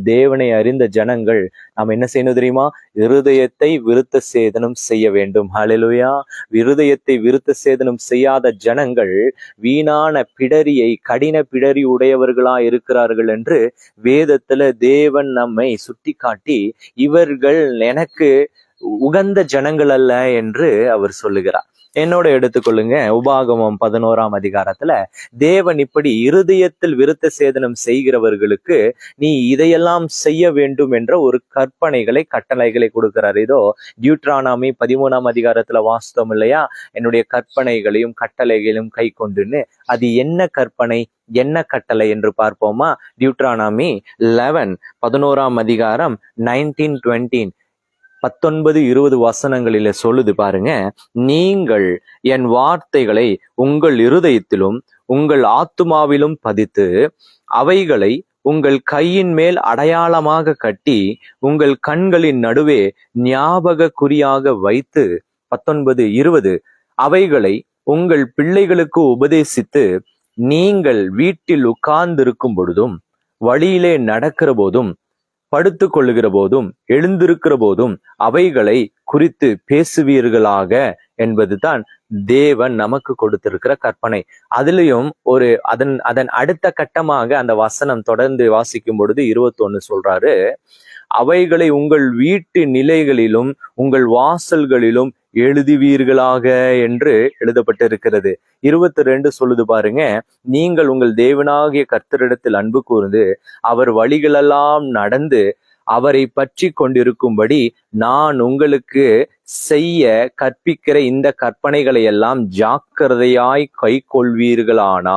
தேவனை அறிந்த ஜனங்கள் நாம் என்ன செய்யணும் தெரியுமா? இருதயத்தை விருத்த சேதனம் செய்ய வேண்டும். ஹல்லேலூயா. இருதயத்தை விருத்த சேதனம் செய்யாத ஜனங்கள் வீணான பிடரியை, கடின பிடரி உடையவர்களா இருக்கிறார்கள் என்று வேதத்துல தேவன் நம்மை சுட்டி காட்டி, இவர்கள் எனக்கு உகந்த ஜனங்கள் அல்ல என்று அவர் சொல்லுகிறார். என்னோட எடுத்துக்கொள்ளுங்க, உபாகமம் 11ஆம் அதிகாரத்துல தேவன் இப்படி இருதயத்தில் விருத்த சேதனம் செய்கிறவர்களுக்கு நீ இதையெல்லாம் செய்ய வேண்டும் என்ற ஒரு கட்டளைகளை கொடுக்கிறார். இதோ டியூட்ரானாமி 13ஆம் அதிகாரத்துல வாசித்தோம் இல்லையா? என்னுடைய கற்பனைகளையும் கட்டளைகளையும் கை கொண்டுன்னு. அது என்ன கற்பனை, என்ன கட்டளை என்று பார்ப்போமா? டியூட்ரானாமி 11ஆம் அதிகாரம் 19-20 19-20 வசனங்களில சொல்லுது பாருங்க. நீங்கள் என் வார்த்தைகளை உங்கள் இருதயத்திலும் உங்கள் ஆத்துமாவிலும் பதித்து அவைகளை உங்கள் கையின் மேல் அடையாளமாக கட்டி உங்கள் கண்களின் நடுவே ஞாபக குறியாக வைத்து 19-20 அவைகளை உங்கள் பிள்ளைகளுக்கு உபதேசித்து நீங்கள் வீட்டில் உட்கார்ந்திருக்கும் பொழுதும், வழியிலே நடக்கிற போதும், படுத்து கொள்ளுகிற போதும், எழுந்திருக்கிற போதும் அவைகளை குறித்து பேசுவீர்களாக என்பதுதான் தேவன் நமக்கு கொடுத்திருக்கிற கற்பனை. அதுலயும் அதன் அடுத்த கட்டமாக அந்த வசனம் தொடர்ந்து வாசிக்கும் பொழுது 21 சொல்றாரு, அவைகளை உங்கள் வீட்டு நிலைகளிலும் உங்கள் வாசல்களிலும் எழுதுவீர்களாக என்று எழுதப்பட்டிருக்கிறது. 22 சொல்லுது பாருங்க, நீங்கள் உங்கள் தேவனாகிய கர்த்தரிடத்தில் அன்பு கூர்ந்து அவர் வழிகளெல்லாம் நடந்து அவரை பற்றி கொண்டிருக்கும்படி நான் உங்களுக்கு செய்ய கற்பிக்கிற இந்த கற்பனைகளை எல்லாம் ஜாக்கிரதையாய் கை கொள்வீர்களானால்